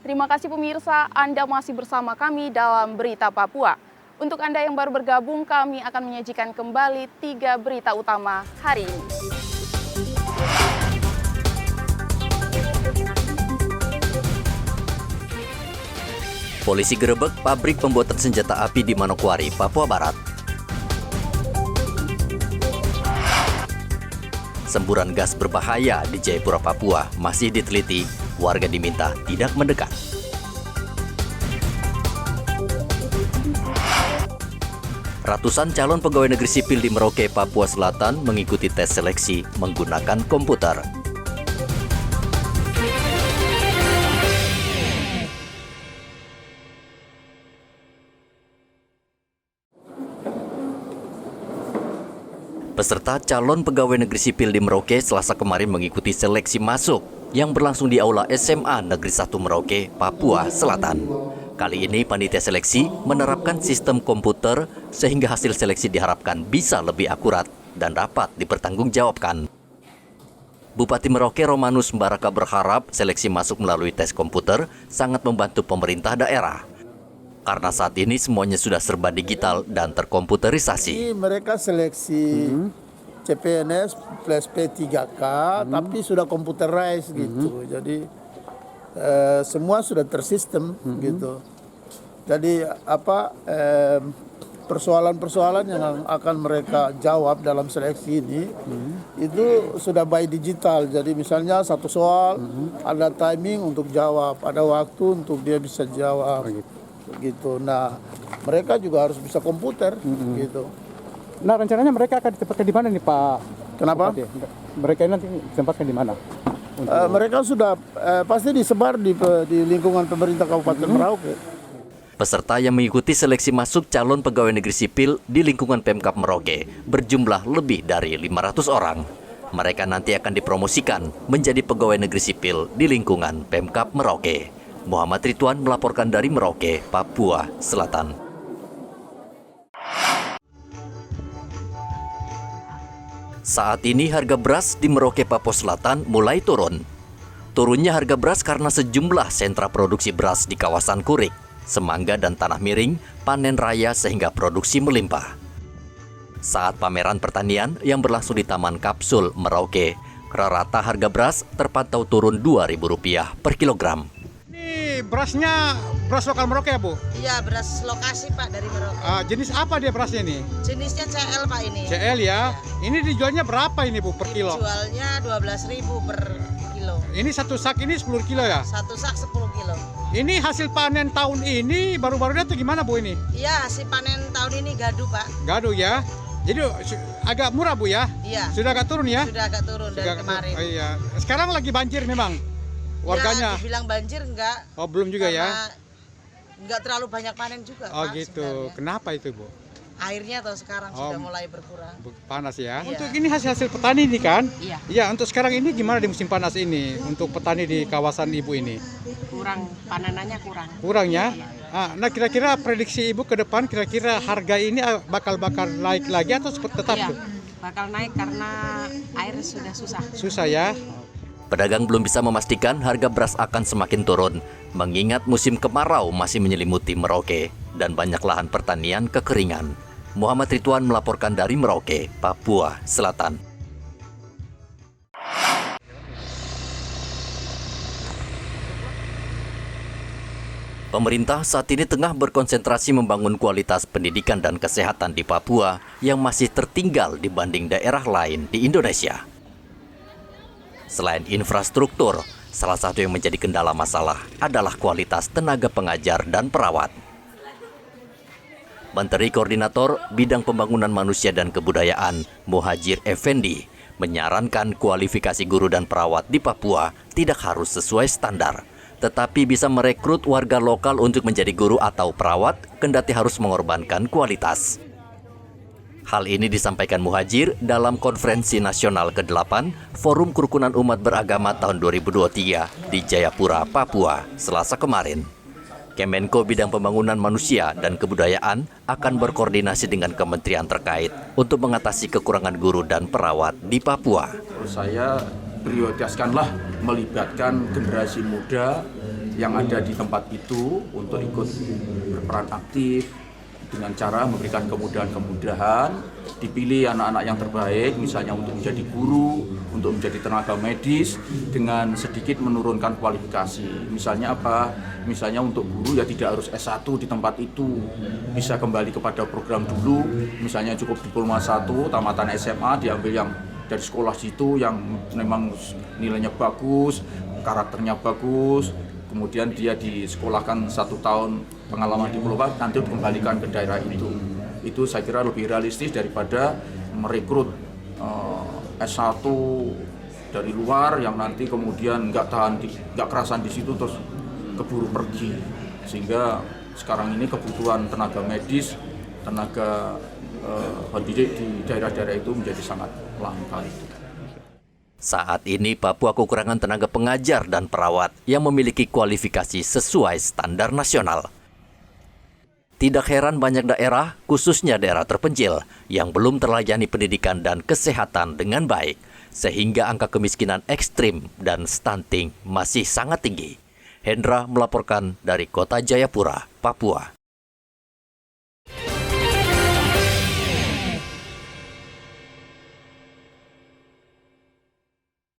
Terima kasih pemirsa, Anda masih bersama kami dalam Berita Papua. Untuk Anda yang baru bergabung, kami akan menyajikan kembali 3 berita utama hari ini. Polisi gerebek pabrik pembuatan senjata api di Manokwari, Papua Barat. Semburan gas berbahaya di Jayapura, Papua masih diteliti. Warga diminta tidak mendekat. Ratusan calon pegawai negeri sipil di Merauke, Papua Selatan mengikuti tes seleksi menggunakan komputer. Peserta calon pegawai negeri sipil di Merauke Selasa kemarin mengikuti seleksi masuk yang berlangsung di Aula SMA Negeri 1 Merauke, Papua Selatan. Kali ini panitia seleksi menerapkan sistem komputer sehingga hasil seleksi diharapkan bisa lebih akurat dan dapat dipertanggungjawabkan. Bupati Merauke Romanus Mbaraka berharap seleksi masuk melalui tes komputer sangat membantu pemerintah daerah. Karena saat ini semuanya sudah serba digital dan terkomputerisasi. Mereka seleksi CPNS plus P3K, tapi sudah computerized gitu. Jadi semua sudah tersistem gitu. Jadi persoalan-persoalan yang akan mereka jawab dalam seleksi ini itu sudah by digital. Jadi misalnya satu soal ada timing untuk jawab, ada waktu untuk dia bisa jawab. Gitu. Nah, mereka juga harus bisa komputer gitu. Nah, rencananya mereka akan ditempatkan di mana nih, Pak? Kenapa? Bupati? Mereka ini nanti ditempatkan di mana? Mereka sudah pasti disebar di lingkungan pemerintah Kabupaten Merauke. Peserta yang mengikuti seleksi masuk calon pegawai negeri sipil di lingkungan Pemkab Merauke berjumlah lebih dari 500 orang. Mereka nanti akan dipromosikan menjadi pegawai negeri sipil di lingkungan Pemkab Merauke. Muhammad Ridwan melaporkan dari Merauke, Papua Selatan. Saat ini harga beras di Merauke, Papua Selatan mulai turun. Turunnya harga beras karena sejumlah sentra produksi beras di kawasan Kurik, Semangga dan Tanah Miring panen raya sehingga produksi melimpah. Saat pameran pertanian yang berlangsung di Taman Kapsul, Merauke, rata harga beras terpantau turun Rp2.000 per kilogram. Berasnya beras lokal Merauke ya, Bu? Iya, beras lokasi Pak dari Merauke. Jenis apa dia berasnya ini? Jenisnya CL Pak ini. CL ya? Ini dijualnya berapa ini, Bu, per kilo? Jualnya 12.000 per kilo. Ini satu sak ini 10 kilo ya? Satu sak 10 kilo. Ini hasil panen tahun ini baru-baru itu gimana, Bu, ini? Iya, hasil panen tahun ini gadu Pak. Gadu ya? Jadi agak murah, Bu ya? Iya. Sudah agak turun ya? Sudah agak turun dari kemarin. Oh, iya. Sekarang lagi banjir memang? Warganya? Ya, dibilang banjir enggak. Oh, belum juga ya? Enggak terlalu banyak panen juga Oh Pak, gitu, sebenarnya. Kenapa itu, Bu? Airnya atau sekarang sudah mulai berkurang. Panas ya? Iya. Untuk ini hasil petani ini kan? Iya. Iya, untuk sekarang ini gimana di musim panas ini? Untuk petani di kawasan Ibu ini? Kurang, panenannya kurang. Kurang ya? Nah, kira-kira prediksi Ibu ke depan, kira-kira harga ini bakal naik lagi atau tetap? Iya, bakal naik karena air sudah susah. Susah ya? Pedagang belum bisa memastikan harga beras akan semakin turun, mengingat musim kemarau masih menyelimuti Merauke dan banyak lahan pertanian kekeringan. Muhammad Ridwan melaporkan dari Merauke, Papua Selatan. Pemerintah saat ini tengah berkonsentrasi membangun kualitas pendidikan dan kesehatan di Papua yang masih tertinggal dibanding daerah lain di Indonesia. Selain infrastruktur, salah satu yang menjadi kendala masalah adalah kualitas tenaga pengajar dan perawat. Menteri Koordinator Bidang Pembangunan Manusia dan Kebudayaan, Muhajir Effendi, menyarankan kualifikasi guru dan perawat di Papua tidak harus sesuai standar, tetapi bisa merekrut warga lokal untuk menjadi guru atau perawat, kendati harus mengorbankan kualitas. Hal ini disampaikan Muhajir dalam Konferensi Nasional ke-8 Forum Kerukunan Umat Beragama tahun 2023 di Jayapura, Papua, Selasa kemarin. Kemenko Bidang Pembangunan Manusia dan Kebudayaan akan berkoordinasi dengan kementerian terkait untuk mengatasi kekurangan guru dan perawat di Papua. Saya prioritaskanlah melibatkan generasi muda yang ada di tempat itu untuk ikut berperan aktif dengan cara memberikan kemudahan-kemudahan, dipilih anak-anak yang terbaik, misalnya untuk menjadi guru, untuk menjadi tenaga medis, dengan sedikit menurunkan kualifikasi. Misalnya apa? Misalnya untuk guru ya tidak harus S1 di tempat itu, bisa kembali kepada program dulu, misalnya cukup diploma 1, tamatan SMA, diambil yang dari sekolah situ yang memang nilainya bagus, karakternya bagus, kemudian dia disekolahkan 1 tahun pengalaman diploma, nanti dikembalikan ke daerah itu. Itu saya kira lebih realistis daripada merekrut S1 dari luar yang nanti kemudian nggak kerasan di situ terus keburu pergi. Sehingga sekarang ini kebutuhan tenaga medis, tenaga pendidik di daerah-daerah itu menjadi sangat langka. Saat ini Papua kekurangan tenaga pengajar dan perawat yang memiliki kualifikasi sesuai standar nasional. Tidak heran banyak daerah, khususnya daerah terpencil, yang belum terlayani pendidikan dan kesehatan dengan baik, sehingga angka kemiskinan ekstrim dan stunting masih sangat tinggi. Hendra melaporkan dari Kota Jayapura, Papua.